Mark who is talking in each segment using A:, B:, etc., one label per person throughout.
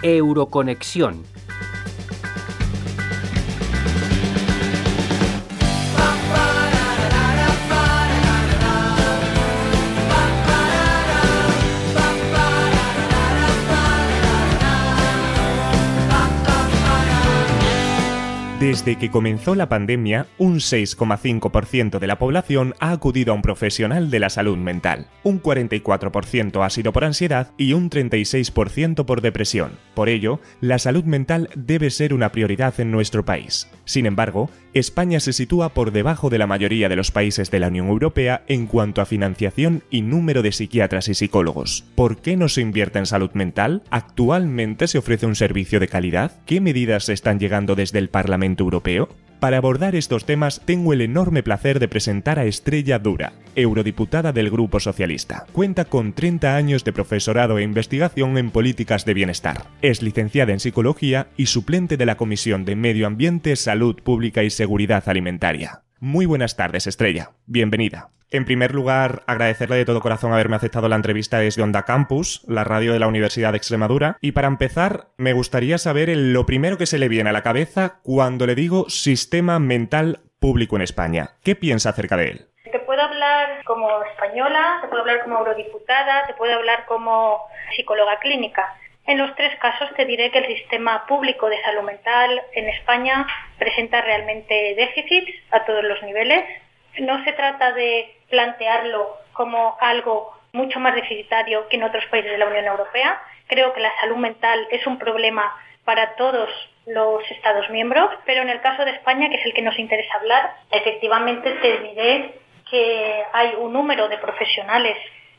A: Euroconexión.
B: Desde que comenzó la pandemia, un 6,5% de la población ha acudido a un profesional de la salud mental. Un 44% ha sido por ansiedad y un 36% por depresión. Por ello, la salud mental debe ser una prioridad en nuestro país. Sin embargo, España se sitúa por debajo de la mayoría de los países de la Unión Europea en cuanto a financiación y número de psiquiatras y psicólogos. ¿Por qué no se invierte en salud mental? ¿Actualmente se ofrece un servicio de calidad? ¿Qué medidas están llegando desde el Parlamento Europeo? Para abordar estos temas tengo el enorme placer de presentar a Estrella Dura, eurodiputada del Grupo Socialista. Cuenta con 30 años de profesorado e investigación en políticas de bienestar. Es licenciada en Psicología y suplente de la Comisión de Medio Ambiente, Salud Pública y Seguridad Alimentaria. Muy buenas tardes, Estrella. Bienvenida. En primer lugar, agradecerle de todo corazón haberme aceptado la entrevista desde Onda Campus, la radio de la Universidad de Extremadura. Y para empezar, me gustaría saber lo primero que se le viene a la cabeza cuando le digo sistema mental público en España. ¿Qué piensa acerca de él?
C: Te puedo hablar como española, te puedo hablar como eurodiputada, te puedo hablar como psicóloga clínica. En los tres casos te diré que el sistema público de salud mental en España presenta realmente déficits a todos los niveles. No se trata de plantearlo como algo mucho más deficitario que en otros países de la Unión Europea. Creo que la salud mental es un problema para todos los Estados miembros, pero en el caso de España, que es el que nos interesa hablar, efectivamente te diré que hay un número de profesionales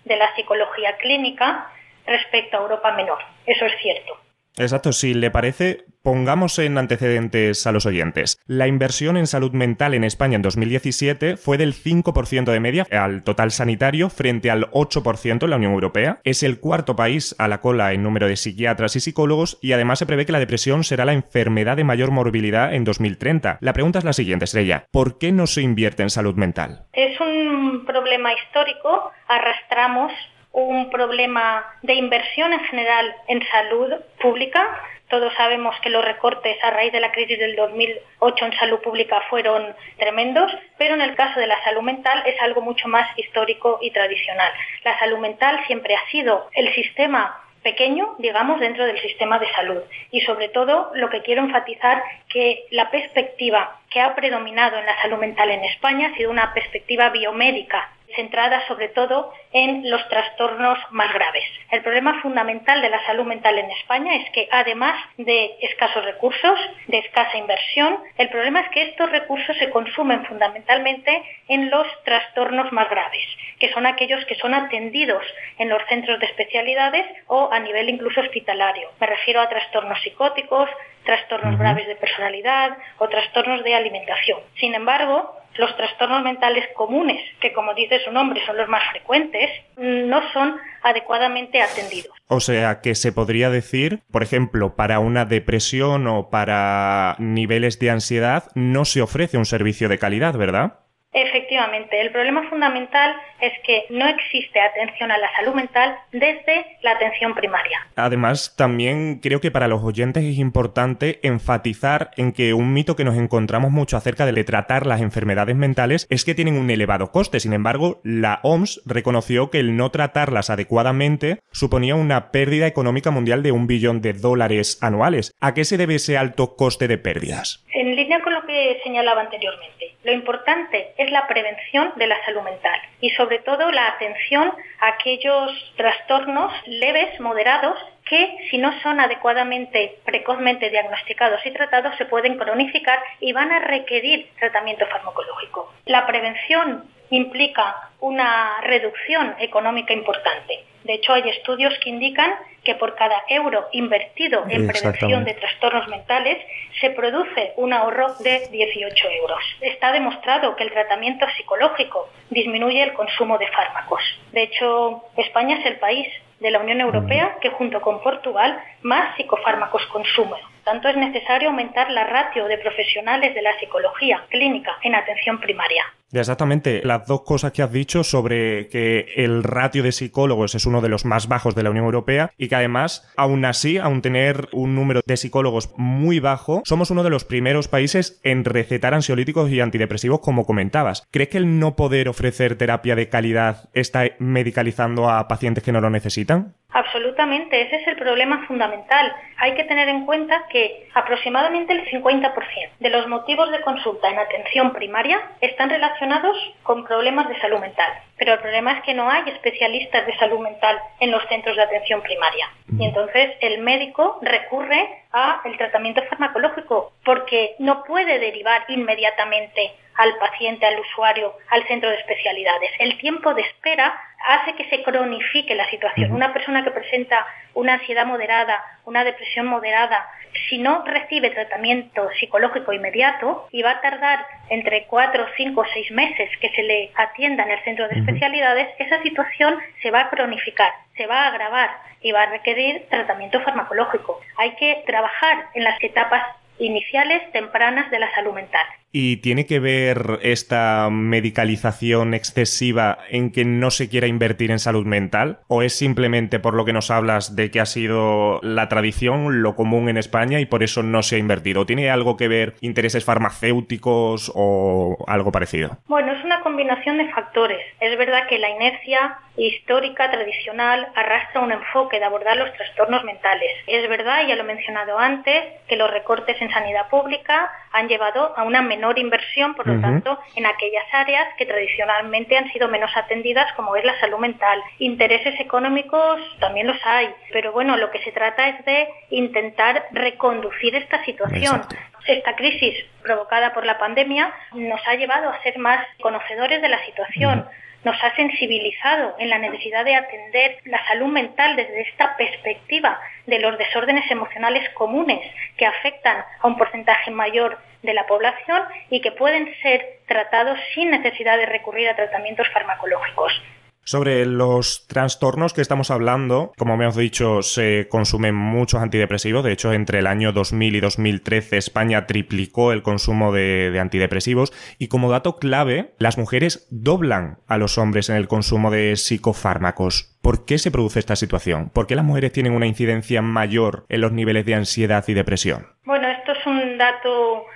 C: de la psicología clínica respecto a Europa menor. Eso es cierto.
B: Exacto, si le parece, pongamos en antecedentes a los oyentes. La inversión en salud mental en España en 2017 fue del 5% de media al total sanitario frente al 8% en la Unión Europea. Es el cuarto país a la cola en número de psiquiatras y psicólogos y además se prevé que la depresión será la enfermedad de mayor morbilidad en 2030. La pregunta es la siguiente, Estrella. ¿Por qué no se invierte en salud mental?
C: Es un problema histórico. Arrastramos un problema de inversión en general en salud pública. Todos sabemos que los recortes a raíz de la crisis del 2008 en salud pública fueron tremendos, pero en el caso de la salud mental es algo mucho más histórico y tradicional. La salud mental siempre ha sido el sistema pequeño, digamos, dentro del sistema de salud. Y sobre todo, lo que quiero enfatizar, que la perspectiva que ha predominado en la salud mental en España ha sido una perspectiva biomédica, centrada sobre todo en los trastornos más graves. El problema fundamental de la salud mental en España es que, además de escasos recursos, de escasa inversión, el problema es que estos recursos se consumen fundamentalmente en los trastornos más graves, que son aquellos que son atendidos en los centros de especialidades o a nivel incluso hospitalario. Me refiero a trastornos psicóticos, trastornos graves de personalidad o trastornos de alimentación. Sin embargo, los trastornos mentales comunes, que como dice su nombre son los más frecuentes, no son adecuadamente atendidos.
B: O sea, que se podría decir, por ejemplo, para una depresión o para niveles de ansiedad no se ofrece un servicio de calidad, ¿verdad?
C: Efectivamente, el problema fundamental es que no existe atención a la salud mental desde la atención primaria.
B: Además, también creo que para los oyentes es importante enfatizar en que un mito que nos encontramos mucho acerca de tratar las enfermedades mentales es que tienen un elevado coste. Sin embargo, la OMS reconoció que el no tratarlas adecuadamente suponía una pérdida económica mundial de $1 billón anuales. ¿A qué se debe ese alto coste de pérdidas?
C: En línea con lo que señalaba anteriormente, lo importante es la prevención de la salud mental y sobre todo la atención a aquellos trastornos leves, moderados, que si no son adecuadamente, precozmente diagnosticados y tratados, se pueden cronificar y van a requerir tratamiento farmacológico. La prevención implica una reducción económica importante. De hecho, hay estudios que indican que por cada euro invertido en prevención de trastornos mentales se produce un ahorro de 18 euros. Está demostrado que el tratamiento psicológico disminuye el consumo de fármacos. De hecho, España es el país de la Unión Europea que junto con Portugal más psicofármacos consume. Tanto es necesario aumentar la ratio de profesionales de la psicología clínica en atención primaria.
B: Ya, exactamente. Las dos cosas que has dicho sobre que el ratio de psicólogos es uno de los más bajos de la Unión Europea y que además, aún así, aún tener un número de psicólogos muy bajo, somos uno de los primeros países en recetar ansiolíticos y antidepresivos, como comentabas. ¿Crees que el no poder ofrecer terapia de calidad está medicalizando a pacientes que no lo necesitan?
C: Absolutamente, ese es el problema fundamental. Hay que tener en cuenta que aproximadamente el 50% de los motivos de consulta en atención primaria están relacionados con problemas de salud mental. Pero el problema es que no hay especialistas de salud mental en los centros de atención primaria. Y entonces el médico recurre al tratamiento farmacológico porque no puede derivar inmediatamente al paciente, al usuario, al centro de especialidades. El tiempo de espera hace que se cronifique la situación. Una persona que presenta una ansiedad moderada, una depresión moderada, si no recibe tratamiento psicológico inmediato y va a tardar entre 4, 5, 6 meses que se le atienda en el centro de especialidades, esa situación se va a cronificar, se va a agravar y va a requerir tratamiento farmacológico. Hay que trabajar en las etapas iniciales, tempranas de la salud mental.
B: ¿Y tiene que ver esta medicalización excesiva en que no se quiera invertir en salud mental? ¿O es simplemente por lo que nos hablas de que ha sido la tradición, lo común en España y por eso no se ha invertido? ¿Tiene algo que ver intereses farmacéuticos o algo parecido?
C: Bueno, es una combinación de factores. Es verdad que la inercia histórica, tradicional, arrastra un enfoque de abordar los trastornos mentales. Es verdad, ya lo he mencionado antes, que los recortes en sanidad pública han llevado a una menor inversión, por lo tanto, en aquellas áreas que tradicionalmente han sido menos atendidas, como es la salud mental. Intereses económicos también los hay, pero bueno, lo que se trata es de intentar reconducir esta situación.
B: Exacto.
C: Esta crisis provocada por la pandemia nos ha llevado a ser más conocedores de la situación. Nos ha sensibilizado en la necesidad de atender la salud mental desde esta perspectiva de los desórdenes emocionales comunes que afectan a un porcentaje mayor de la población y que pueden ser tratados sin necesidad de recurrir a tratamientos farmacológicos.
B: Sobre los trastornos que estamos hablando, como me has dicho, se consumen muchos antidepresivos. De hecho, entre el año 2000 y 2013 España triplicó el consumo de antidepresivos. Y como dato clave, las mujeres doblan a los hombres en el consumo de psicofármacos. ¿Por qué se produce esta situación? ¿Por qué las mujeres tienen una incidencia mayor en los niveles de ansiedad y depresión?
C: Bueno, esto es un dato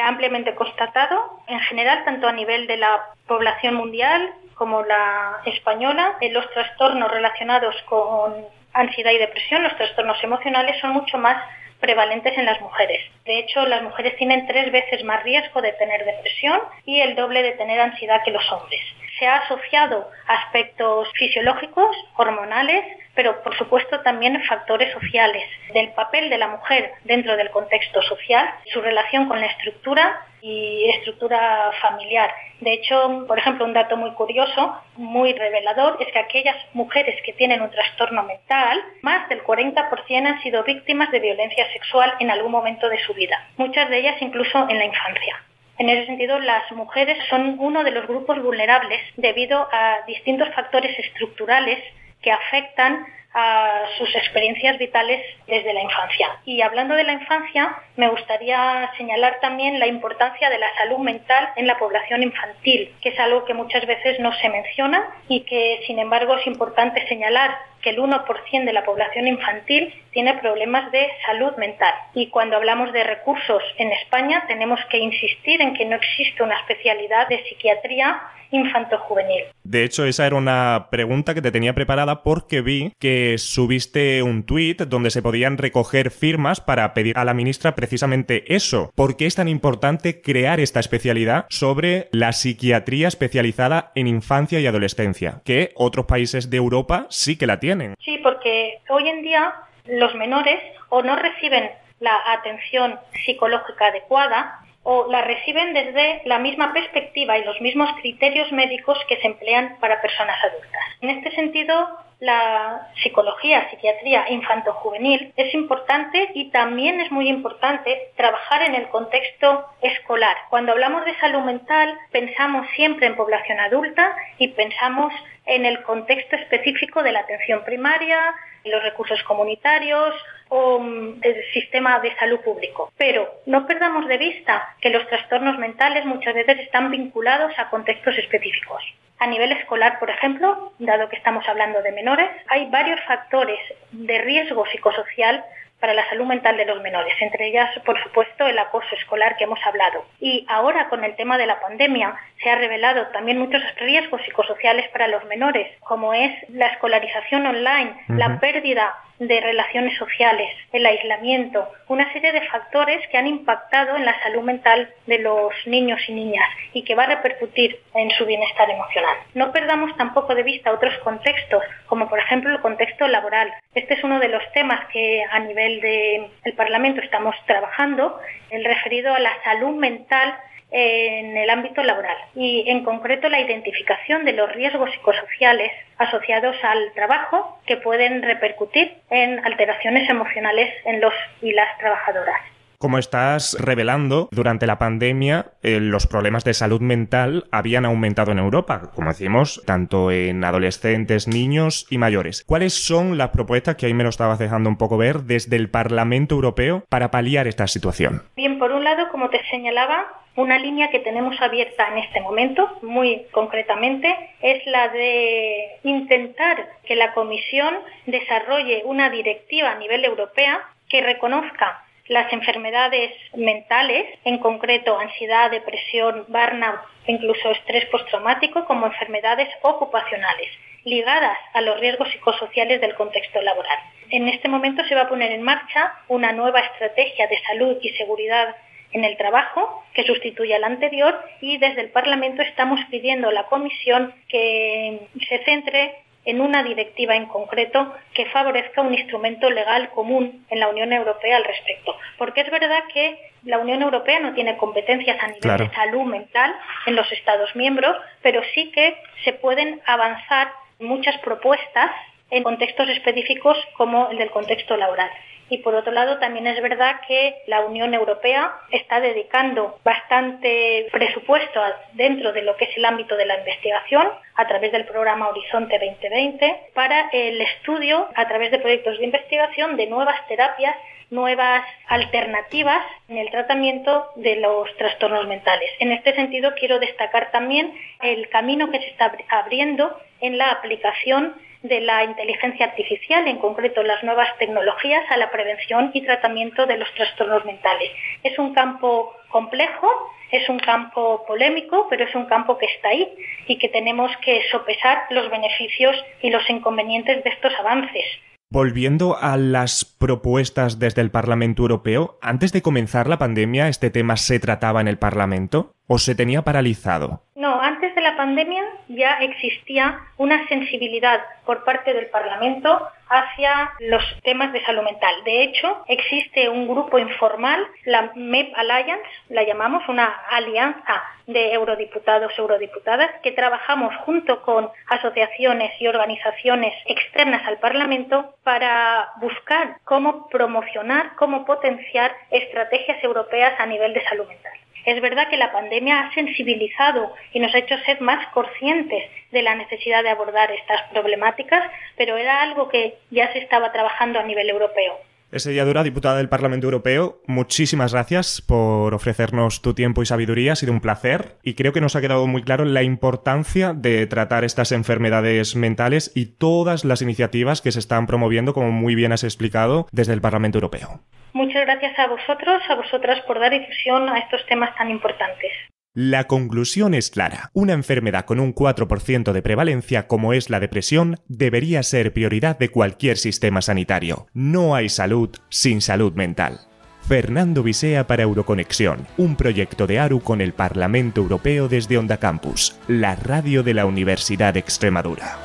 C: ampliamente constatado, en general, tanto a nivel de la población mundial como la española. Los trastornos relacionados con ansiedad y depresión, los trastornos emocionales, son mucho más prevalentes en las mujeres. De hecho, las mujeres tienen 3 veces más riesgo de tener depresión y el doble de tener ansiedad que los hombres. Se ha asociado a aspectos fisiológicos, hormonales, pero por supuesto también factores sociales, del papel de la mujer dentro del contexto social, su relación con la estructura y estructura familiar. De hecho, por ejemplo, un dato muy curioso, muy revelador, es que aquellas mujeres que tienen un trastorno mental, más del 40% han sido víctimas de violencia sexual en algún momento de su vida, muchas de ellas incluso en la infancia. En ese sentido, las mujeres son uno de los grupos vulnerables debido a distintos factores estructurales que afectan a sus experiencias vitales desde la infancia. Y hablando de la infancia, me gustaría señalar también la importancia de la salud mental en la población infantil, que es algo que muchas veces no se menciona y que, sin embargo, es importante señalar que el 1% de la población infantil tiene problemas de salud mental. Y cuando hablamos de recursos en España, tenemos que insistir en que no existe una especialidad de psiquiatría infanto-juvenil.
B: De hecho, esa era una pregunta que te tenía preparada porque vi que subiste un tuit donde se podían recoger firmas para pedir a la ministra precisamente eso. ¿Por qué es tan importante crear esta especialidad sobre la psiquiatría especializada en infancia y adolescencia? Que otros países de Europa sí que la tienen.
C: Sí, porque hoy en día los menores o no reciben la atención psicológica adecuada o la reciben desde la misma perspectiva y los mismos criterios médicos que se emplean para personas adultas. En este sentido, la psiquiatría infanto-juvenil es importante y también es muy importante trabajar en el contexto escolar. Cuando hablamos de salud mental, pensamos siempre en población adulta y pensamos en el contexto específico de la atención primaria, los recursos comunitarios, o el sistema de salud público. Pero no perdamos de vista que los trastornos mentales muchas veces están vinculados a contextos específicos. A nivel escolar, por ejemplo, dado que estamos hablando de menores, hay varios factores de riesgo psicosocial para la salud mental de los menores, entre ellas, por supuesto, el acoso escolar que hemos hablado. Y ahora, con el tema de la pandemia, se ha revelado también muchos riesgos psicosociales para los menores, como es la escolarización online, la pérdida de relaciones sociales, el aislamiento, una serie de factores que han impactado en la salud mental de los niños y niñas y que va a repercutir en su bienestar emocional. No perdamos tampoco de vista otros contextos, como por ejemplo el contexto laboral. Este es uno de los temas que a nivel del Parlamento estamos trabajando, el referido a la salud mental en el ámbito laboral y en concreto la identificación de los riesgos psicosociales asociados al trabajo que pueden repercutir en alteraciones emocionales en los y las trabajadoras.
B: Como estás revelando, durante la pandemia los problemas de salud mental habían aumentado en Europa, como decimos, tanto en adolescentes, niños y mayores. ¿Cuáles son las propuestas, que ahí me lo estabas dejando un poco ver, desde el Parlamento Europeo para paliar esta situación?
C: Bien, por un lado, como te señalaba, una línea que tenemos abierta en este momento, muy concretamente, es la de intentar que la Comisión desarrolle una directiva a nivel europeo que reconozca las enfermedades mentales, en concreto ansiedad, depresión, burnout, incluso estrés postraumático, como enfermedades ocupacionales, ligadas a los riesgos psicosociales del contexto laboral. En este momento se va a poner en marcha una nueva estrategia de salud y seguridad en el trabajo que sustituye a la anterior y desde el Parlamento estamos pidiendo a la Comisión que se centre en una directiva en concreto que favorezca un instrumento legal común en la Unión Europea al respecto. Porque es verdad que la Unión Europea no tiene competencias a nivel de salud mental en los Estados miembros, pero sí que se pueden avanzar muchas propuestas en contextos específicos como el del contexto laboral. Y por otro lado, también es verdad que la Unión Europea está dedicando bastante presupuesto dentro de lo que es el ámbito de la investigación a través del programa Horizonte 2020 para el estudio a través de proyectos de investigación de nuevas terapias, nuevas alternativas en el tratamiento de los trastornos mentales. En este sentido, quiero destacar también el camino que se está abriendo en la aplicación de la inteligencia artificial, en concreto las nuevas tecnologías, a la prevención y tratamiento de los trastornos mentales. Es un campo complejo, es un campo polémico, pero es un campo que está ahí y que tenemos que sopesar los beneficios y los inconvenientes de estos avances.
B: Volviendo a las propuestas desde el Parlamento Europeo, ¿antes de comenzar la pandemia este tema se trataba en el Parlamento o se tenía paralizado?
C: No, antes de la pandemia ya existía una sensibilidad por parte del Parlamento hacia los temas de salud mental. De hecho, existe un grupo informal, la MEP Alliance, la llamamos una alianza de eurodiputados y eurodiputadas, que trabajamos junto con asociaciones y organizaciones externas al Parlamento para buscar cómo promocionar, cómo potenciar estrategias europeas a nivel de salud mental. Es verdad que la pandemia ha sensibilizado y nos ha hecho ser más conscientes de la necesidad de abordar estas problemáticas, pero era algo que ya se estaba trabajando a nivel europeo.
B: Eselladura, diputada del Parlamento Europeo, muchísimas gracias por ofrecernos tu tiempo y sabiduría, ha sido un placer y creo que nos ha quedado muy claro la importancia de tratar estas enfermedades mentales y todas las iniciativas que se están promoviendo, como muy bien has explicado, desde el Parlamento Europeo.
C: Muchas gracias a vosotros, a vosotras por dar difusión a estos temas tan importantes.
B: La conclusión es clara. Una enfermedad con un 4% de prevalencia como es la depresión debería ser prioridad de cualquier sistema sanitario. No hay salud sin salud mental. Fernando Visea para Euroconexión, un proyecto de ARU con el Parlamento Europeo desde Onda Campus, la radio de la Universidad de Extremadura.